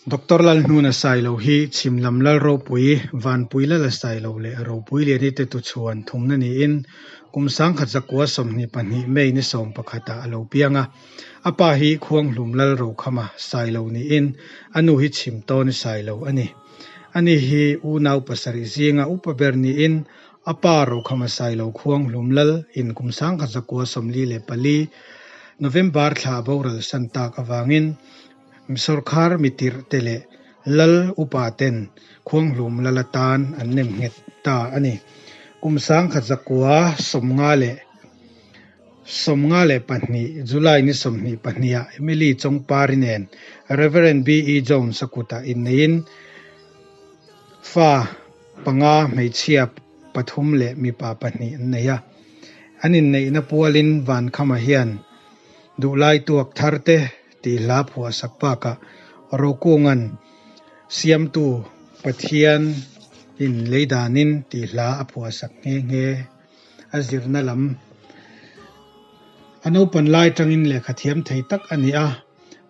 Dr. Lal Nuna Sailo hi chimlam lal ro pui van pui la sailo le ro pui le ni te tu chuan thumna ni in kumsang khat zakwa somni pani mei ni som pakhata alo pianga apa hi khuang hlum lal ro khama sailo ni in anu hi chim to ni sailo ani hi u nau pasari zinga upaber ni in apa ro khama sailo khuang hlum lal in kumsang khat zakwa somli le pali November thla boral santa kawangin Sorkar mitir tele lal upaten khuang hlum lalatan annem nget ta ani kumsang khazakwa somnga le panni July ni somni pahnia Emily chongparinen Reverend B.E. Jones sakuta in fa panga meichia pathum le mi pa pahni neya anin nei na pualin van khama hian dulai tuak tharte ti la phua sakpa ka rokungan siam tu pathian in leidanin ti la aphua sak nge azirna lam ano panlai tangin le khathiam thei tak ania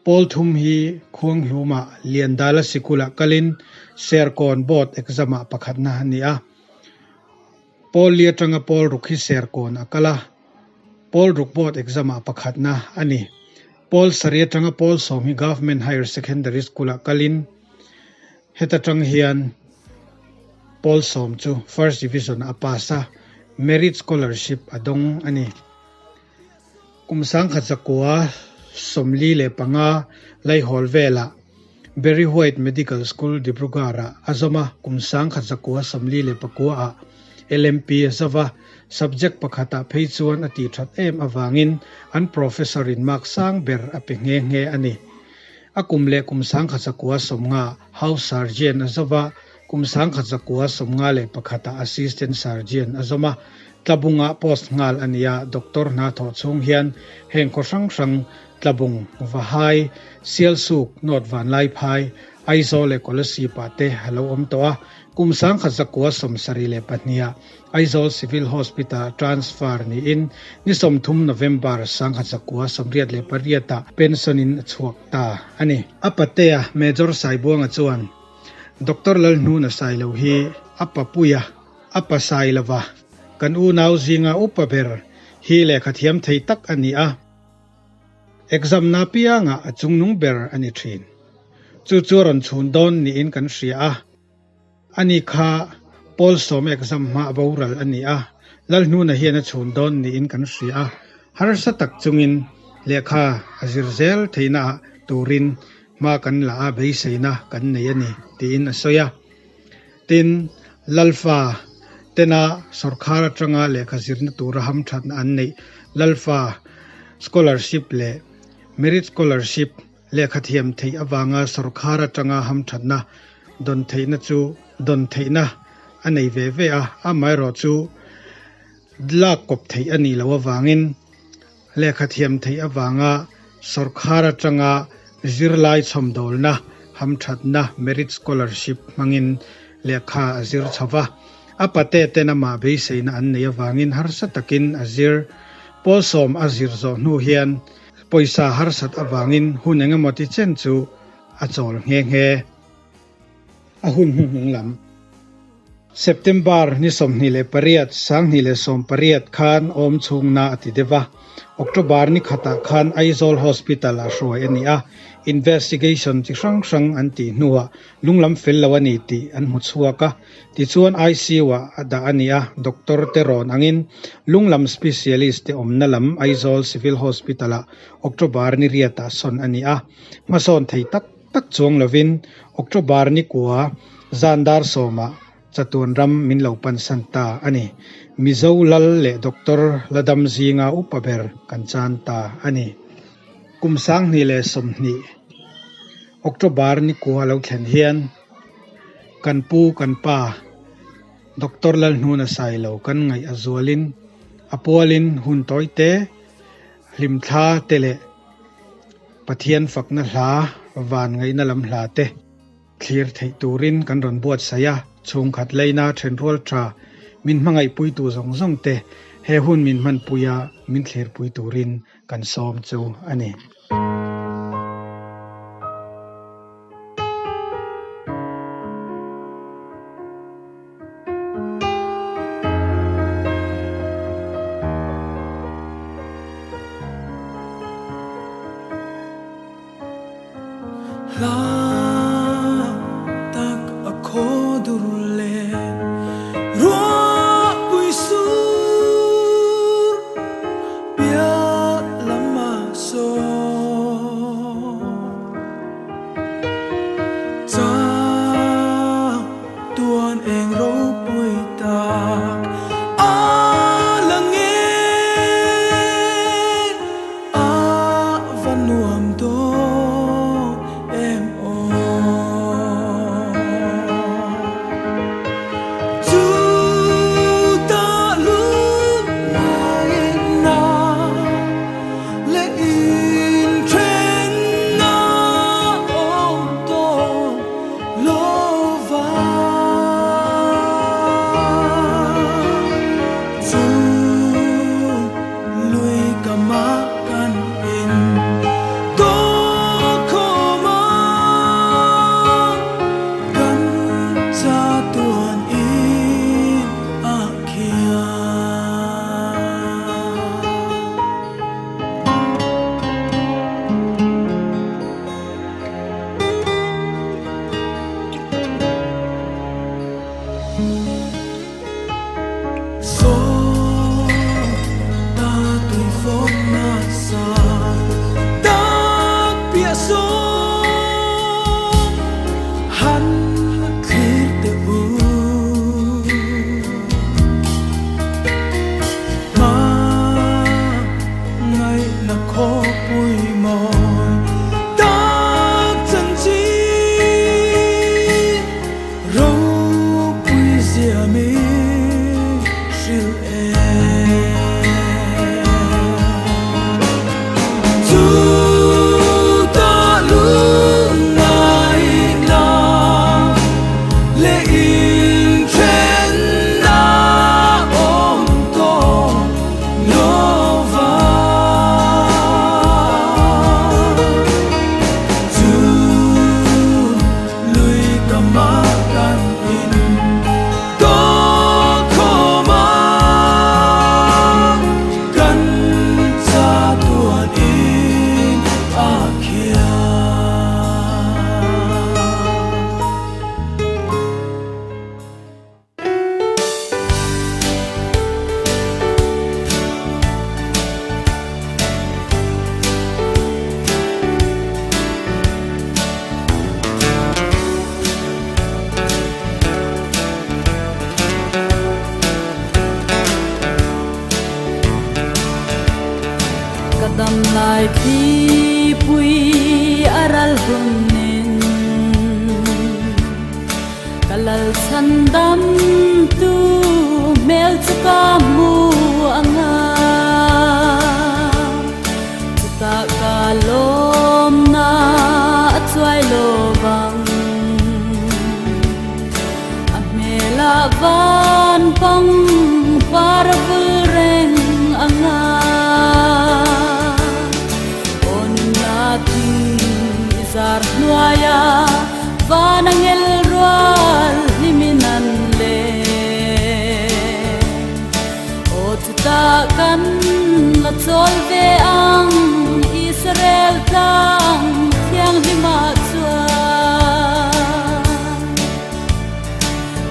Paul thum hi khuang hluma liandala sikula kalin serkon bot exama pakhatna ania Paul liatanga Paul rukhi serkon akala Paul rukbot exama pakhatna ani Paul Sariatanga Paul Somi Government Higher Secondary School kalin hetatang hian Paul Som chu First Division apasa Merit Scholarship adong ani kumsang khatsakwa somli le panga lai holvela Berry White Medical School Dibrugarh azoma kumsang khatsakwa somli le pakwa LMP Zava subject pakhata pheichuan ati that em awangin an professor in mark sang ber apenge nge ani akumle kumsang khachakwa somnga house sergeant azova kumsang khachakwa somnga le pakhata assistant sergeant azoma tlabunga post ngal ania doctor na tho chung hian heng ko sang tlabung wahai sialsuk not van lai phai aizole kolasi pate hello omtoa kumsang khachakwa somsari le pahnia Aizol Civil Hospital transfer ni in ni somthum November sang khachakwa somriat le pariata pension in chuakta ani apatea major saibuanga chuan Dr. Lal Nuna Sailo hi apapuya apa sailawa kan u nau zinga upaber hi le khathiam thei tak ani a exam na pianga achungnung ber ani thin chu churon chhun don ni in kan ria ani kha Paul Som exam ma boral ania lal Nuna hian chhun don ni in kan ria har satak chungin lekha azirzel theina turin ma kan la a beiseina kan nei ani tin asoya tin lalfa tena sarkar atanga lekha zirna turaham that an nei lalfa scholarship le merit scholarship lekha thiam thei awanga sarkar atanga ham thatna don theina anei ve a amai ro chu dla kop thei ani lawa wangin lekha thiam thei awanga sarkar atanga zirlai chomdolna ham thatna merit scholarship mangin lekha azir chawa apate tenama beiseina an nei awangin harsa takin azir Polsom azir zo nu hian poisa harsat awangin hunenga moti chen chu achol nge ahun lam September ni somni le pariat sang ni le som pariat khan om chungna ati dewa October ni khata khan Aizol Hospital a roi ania investigation chi sang anti nuwa lunglam fel lawani ti an muchuaka ti chuan ICU ada ania Dr. Teron angin lunglam specialist te omna lam Aizol Civil Hospital a October ni riata son ania mason thei tak chuang lovin October ni kwa zandar soma Chatun ram min laupan santa ani mizo lal le Dr. Ladam zinga upaber kancanta ani kumsang ni le somni October ni ko lo thlen hian kanpu kanpa Dr. Lal Nuna Sailo kan ngai azolin apualin hun toite limthla tele pathian fakna hla van ngai na lam hla te clear thei turin kan ron buat saya chung khat leina thenrol tra min mangai pui tu zong te he hun min man puya min thler pui turin kan som chu ani Kadam lai thi pui aral hunin kalal sandam tu mel chakamu anga ta kalom na atwai lobang amela van pang parvureng anga Zar nuaya vanangel rual liminan le Otuta kan la tolve ang Israel tang tiang lima tua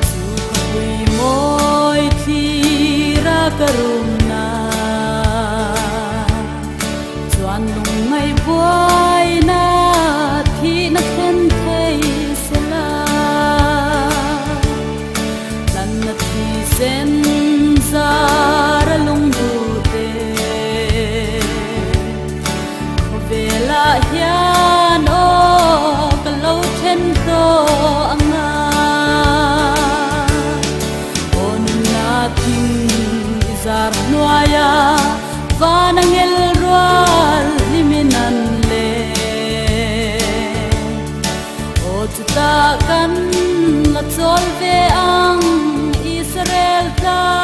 Tukapui moi tira karuna Tuan lung ngay buay na na khen thấy sela lan na thi sen za ra lung bu te ko vela hian o ka lo then to anga on na thing zar nuaya vanangel rual liminan le ta kan la tolve ang Israel ta